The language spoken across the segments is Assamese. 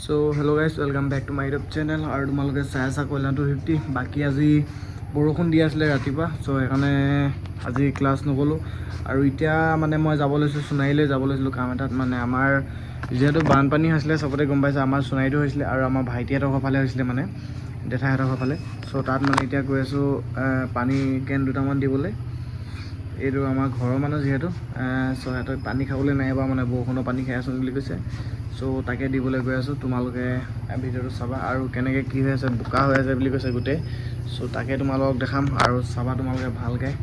So hello' guys, welcome back to my YouTube channel. আৰু তোমালোকে চাই আছা কল্যাণ 250। বাকী আজি বৰষুণ দি আছিলে ৰাতিপুৱা, চ' সেইকাৰণে আজি ক্লাছ নগ'লোঁ। আৰু এতিয়া মানে মই যাব লৈছোঁ সোণাৰীলৈ যাব লৈছিলোঁ কাম এটাত। মানে আমাৰ যিহেতু বানপানী হৈছিলে, চবতে গম পাইছে, আমাৰ সোণাৰীতো হৈছিলে আৰু আমাৰ ভাইটিহঁতৰ ঘৰ ফালে হৈছিলে, মানে জেঠাইহঁতৰ ঘৰ ফালে। চ' তাত মানে এতিয়া গৈ আছোঁ পানী কেন দুটামান দিবলৈ। এইটো আমাৰ ঘৰৰ মানুহ যিহেতু, চ' সিহঁতক পানী খাবলৈ নাই বা মানে বৰষুণৰ পানী খাই আছোঁ বুলি কৈছে। চ' তাকে দিবলৈ গৈ আছোঁ। তোমালোকে ভিডিঅ'টো চাবা আৰু কেনেকৈ কি হৈ আছে, বোকা হৈ আছে বুলি কৈছে গোটেই। চ' তাকে তোমালোকক দেখাম আৰু চাবা তোমালোকে ভালকৈ।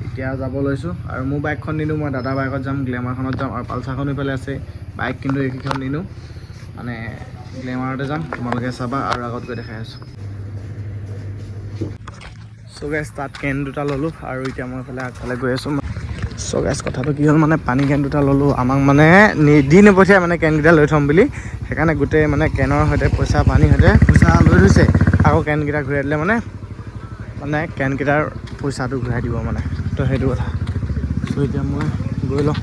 এতিয়া যাব লৈছোঁ আৰু মোৰ বাইকখন নিনিওঁ, মই দাদা বাইকত যাম, গ্লেমাৰখনত যাম আৰু পালচাৰখন ইফালে আছে। বাইক কিন্তু এইকেইখন নিনিওঁ, মানে গ্লেমাৰতে যাম। তোমালোকে চাবা আৰু আগত গৈ দেখাই আছোঁ। চ' গাইজ তাত কেন দুটা ল'লোঁ আৰু এতিয়া মই এইফালে আগফালে গৈ আছোঁ। চ' গাইজ কথাটো কি হ'ল, মানে পানী কেন দুটা ল'লোঁ, আমাক মানে দি নপঠিয়াই মানে কেনকেইটা লৈ থ'ম বুলি। সেইকাৰণে গোটেই মানে কেনৰ সৈতে পইচা পানীৰ সৈতে পইচা লৈ থৈছে। আকৌ কেনকেইটা ঘূৰাই দিলে মানে কেনকেইটাৰ পইচাটো ঘূৰাই দিব মানে, তো সেইটো কথা। চ' এতিয়া মই গৈ লওঁ।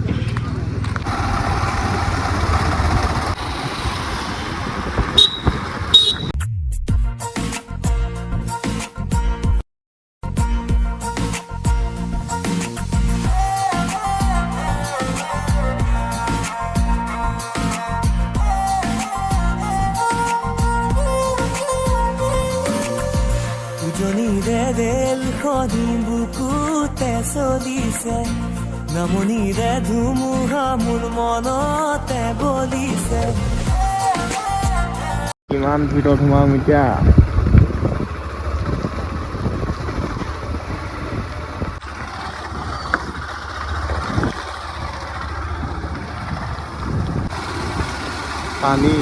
উজনিৰে ৰেলখনি বুকুতে চলিছে, নামনিৰে ধুমুহা মোৰ মনতে বলিছে। কিমান ভিতৰত সোমাম এতিয়া। পানী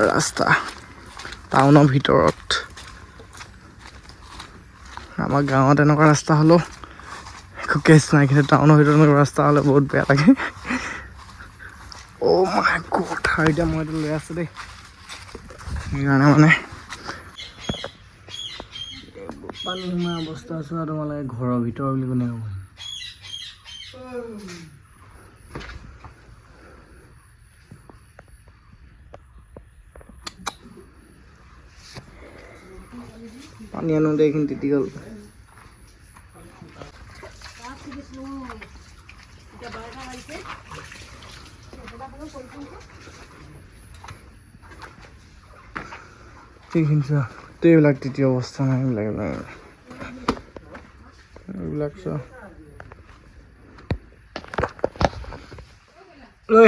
ৰাস্তা টাউনৰ ভিতৰত। আমাৰ গাঁৱত এনেকুৱা ৰাস্তা হ'লেও একো কেছ নাই, কিন্তু টাউনৰ ভিতৰত এনেকুৱা ৰাস্তা হ'লে বহুত বেয়া লাগে। অ' মাই গড, আৰু এতিয়া মই এইটো লৈ আছোঁ দেই, সেইকাৰণে মানে পানী সোমাই অৱস্থা আছোঁ। আৰু তোমালোকে ঘৰৰ ভিতৰ বুলি কোনে ক'ব। পানী আনোতে এইখিনি তিতি গ'ল। গোটেইবিলাক তৃতীয় অৱস্থা নাই, এইবিলাক চোৱা। ঐ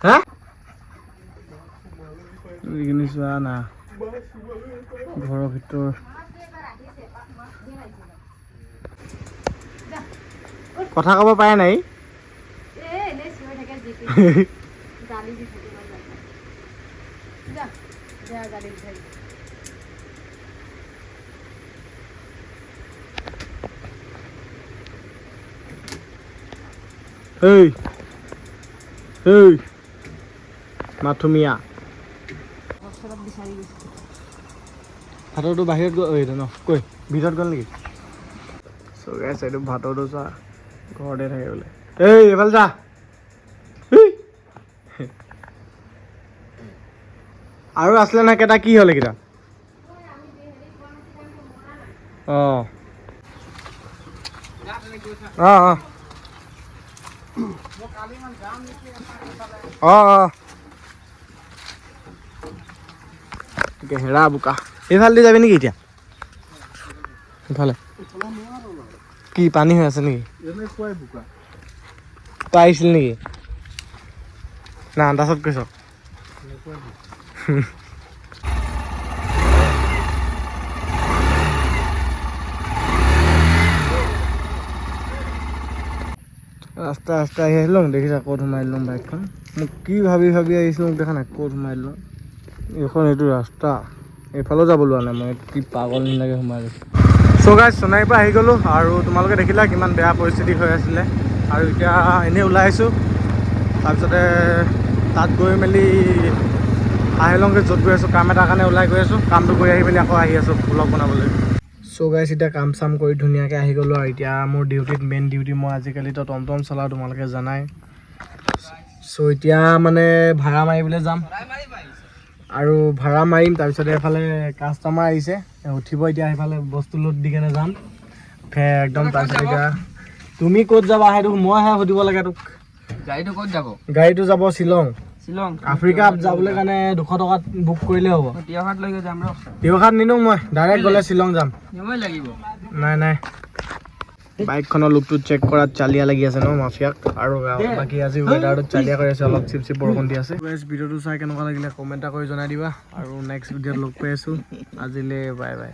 হা এইখিনি চোৱা না, ঘৰৰ ভিতৰ কথা ক'ব পাৰে নাই। মাথুমিয়া ভাতৰটো বাহিৰত গ'ল ন, কৈ ভিতৰত গ'ল নেকি? চবে আছে, এইটো ভাতৰটো চোৱা, ঘৰতে থাকে বোলে। এইফালে যা। আৰু আছিলে না কেইটা, কি হ'ল এইকেইটা? অঁ অঁ অঁ অঁ অঁ হেৰা বোকা। এইফালেদি যাবি নেকি এতিয়া? ইফালে কি পানী হৈ আছে নেকি? তই আহিছিল নেকি? না আন্দাজত কৈছ? ৰাস্তা আহি আহিলোঁ, দেখিছা ক'ত সোমাই দিলোঁ বাইকখন। মোক কি ভাবি আহিছোঁ, মোক দেখা নাই ক'ত সোমাই দিলোঁ। এইটো ৰাস্তা, এইফালেও যাব লোৱা নাই মই, কি পাগল নিচিনাকৈ সোমাই গৈছোঁ। চ' গাইজ সোণাৰীৰ পৰা আহি গ'লোঁ আৰু তোমালোকে দেখিলা কিমান বেয়া পৰিস্থিতি হৈ আছিলে। আৰু এতিয়া এনেই ওলাই আহিছোঁ, তাৰপিছতে তাত গৈ মেলি আহি লওঁগৈ য'ত গৈ আছোঁ। কাম এটাৰ কাৰণে ওলাই গৈ আছোঁ, কামটো কৰি আহি মেলি আকৌ আহি আছোঁ ব্লগ বনাবলৈ। চ' চ' গাইছ এতিয়া কাম চাম কৰি ধুনীয়াকৈ আহি গ'লোঁ আৰু এতিয়া মোৰ ডিউটিত মেইন ডিউটি মই আজিকালিতো টমটম চলাওঁ তোমালোকে জানাই চ' এতিয়া মানে ভাড়া মাৰিবলৈ যাম আৰু ভাড়া মাৰিম তাৰপিছতে এফালে কাষ্টমাৰ আহিছে উঠিব এতিয়া সেইফালে বস্তু লোড দি কেনে যাম একদম তাৰপিছত এতিয়া তুমি ক'ত যাবা সেইটো মইহে সুধিব লাগে তোক গাড়ীটো ক'ত যাব গাড়ীটো যাব শ্বিলং শ্বিলং আফ্ৰিকা যাবলৈ কাৰণে 200 টকাত বুক কৰিলে হ'ব তিয়হাট লৈ যাম ৰ তিয়হাট নিনো মই ডাইৰেক্ট গ'লে শ্বিলং যাম সময় লাগিব নাই বাইকখনৰ লুকটো চেক কৰাত চালিয়া লাগি আছে ন মাফিয়াক আৰু বাকী আজি ৱেডাৰটো চালিয়া কৰি আছে অলপ চিপ বৰষুণ দি আছে ভিডিঅ'টো চাই কেনেকুৱা লাগিলে কমেণ্ট এটা কৰি জনাই দিবা আৰু নেক্সট ভিডিঅ'ত লগ পাই আছোঁ আজিলৈ বাই বাই